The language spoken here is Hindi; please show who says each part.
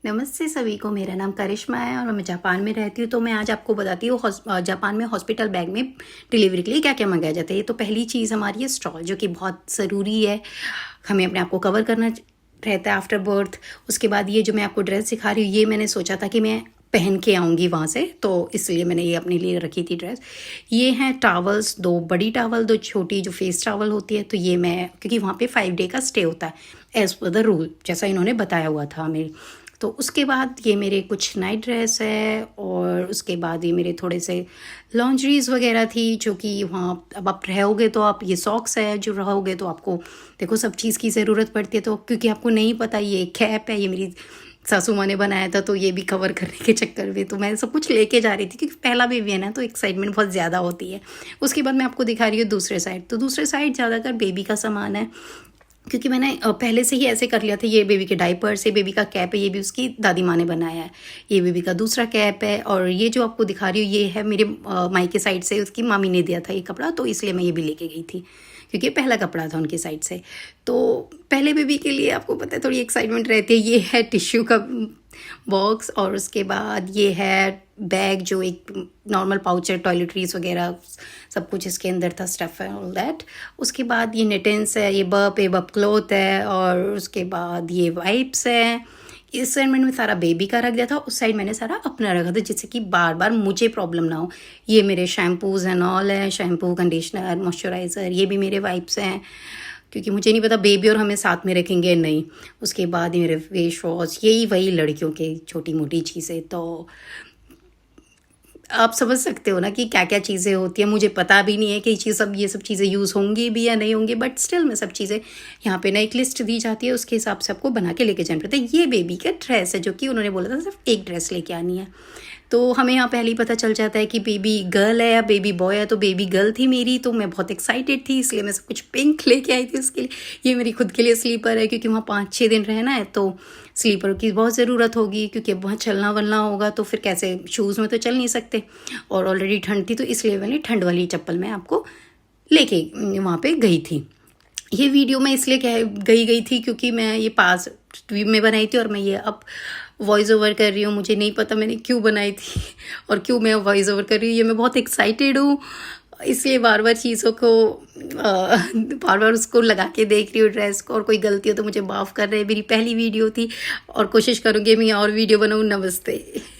Speaker 1: नमस्ते सभी को। मेरा नाम करिश्मा है और मैं जापान में रहती हूँ। तो मैं आज आपको बताती हूँ जापान में हॉस्पिटल बैग में डिलीवरी के लिए क्या क्या मंगाया जाता है। ये तो पहली चीज़ हमारी है स्टॉल, जो कि बहुत ज़रूरी है। हमें अपने आप को कवर करना रहता है आफ्टर बर्थ। उसके बाद ये जो मैं आपको ड्रेस सिखा रही हूँ, ये मैंने सोचा था कि मैं पहन के आऊँगी वहाँ से, तो इसलिए मैंने ये अपने लिए रखी थी ड्रेस। ये हैं टावल्स, 2 बड़ी टावल, 2 छोटी जो फेस टावल होती है। तो ये मैं, क्योंकि वहाँ पे 5 डे का स्टे होता है एज़ पर द रूल, जैसा इन्होंने बताया हुआ था हमें। तो उसके बाद ये मेरे कुछ नाइट ड्रेस है, और उसके बाद ये मेरे थोड़े से लॉन्जरीज वगैरह थी, जो कि वहाँ अब आप रहोगे तो आप, ये सॉक्स है जो रहोगे तो आपको देखो सब चीज़ की ज़रूरत पड़ती है। तो क्योंकि आपको नहीं पता, ये कैप है, ये मेरी सासू माँ ने बनाया था, तो ये भी कवर करने के चक्कर में तो मैं सब कुछ लेके जा रही थी, क्योंकि पहला बेबी है ना, तो एक्साइटमेंट बहुत ज़्यादा होती है। उसके बाद मैं आपको दिखा रही हूँ दूसरे साइड। तो दूसरे साइड ज़्यादातर बेबी का सामान है, क्योंकि मैंने पहले से ही ऐसे कर लिया था। ये बेबी के डाइपर्स, ये बेबी का कैप है, ये भी उसकी दादी माँ ने बनाया है। ये बेबी का दूसरा कैप है, और ये जो आपको दिखा रही हूँ ये है मेरे मायके साइड से, उसकी मामी ने दिया था ये कपड़ा, तो इसलिए मैं ये भी लेके गई थी, क्योंकि पहला कपड़ा था उनकी साइड से। तो पहले बेबी के लिए आपको पता है थोड़ी एक्साइटमेंट रहती है। ये है टिश्यू का बॉक्स, और उसके बाद ये है बैग, जो एक नॉर्मल पाउच है, टॉयलेटरीज वगैरह सब कुछ इसके अंदर था, स्टफ है ऑल दैट। उसके बाद ये नेटेंस है, ये बप क्लॉथ है, और उसके बाद ये वाइप्स है। इस साइड मैंने सारा बेबी का रख दिया था, उस साइड मैंने सारा अपना रखा था, जिससे कि बार बार मुझे प्रॉब्लम ना हो। ये मेरे शैम्पूज़ एंड ऑल है, शैम्पू, कंडीशनर, मॉइस्चराइज़र। ये भी मेरे वाइप्स हैं, क्योंकि मुझे नहीं पता बेबी और हमें साथ में रखेंगे नहीं। उसके बाद ये मेरे फेस वॉश, यही वही लड़कियों के छोटी मोटी चीज़ें। तो आप समझ सकते हो ना कि क्या क्या चीज़ें होती हैं। मुझे पता भी नहीं है कि ये सब चीज़ें यूज़ होंगी भी या नहीं होंगी, बट स्टिल मैं सब चीज़ें यहाँ पे ना एक लिस्ट दी जाती है, उसके हिसाब से आपको बना के लेके जाना पड़ता है। ये बेबी का ड्रेस है, जो कि उन्होंने बोला था सिर्फ एक ड्रेस लेके आनी है। तो हमें यहाँ पहले ही पता चल जाता है कि बेबी गर्ल है या बेबी बॉय है। तो बेबी गर्ल थी मेरी, तो मैं बहुत एक्साइटेड थी, इसलिए मैं सब कुछ पिंक लेके आई थी उसके लिए। ये मेरी खुद के लिए स्लीपर है, क्योंकि वहाँ 5-6 दिन रहना है, तो स्लीपर की बहुत ज़रूरत होगी, क्योंकि अब वहाँ चलना वलना होगा, तो फिर कैसे, शूज़ में तो चल नहीं सकते, और ऑलरेडी ठंड थी, तो इसलिए मैंने ठंड वाली चप्पल मैं आपको लेके वहाँ पे गई थी। ये वीडियो मैं इसलिए गई थी क्योंकि मैं ये पास में बनाई थी, और मैं ये अब वॉइस ओवर कर रही हूँ। मुझे नहीं पता मैंने क्यों बनाई थी और क्यों मैं वॉइस ओवर कर रही हूँ। ये मैं बहुत एक्साइटेड हूँ, इसलिए बार बार चीज़ों को बार बार उसको लगा के देख रही हूँ ड्रेस को, और कोई गलती हो तो मुझे माफ़ कर रहे हैं। मेरी पहली वीडियो थी, और कोशिश करूँगी मैं और वीडियो बनाऊँ। नमस्ते।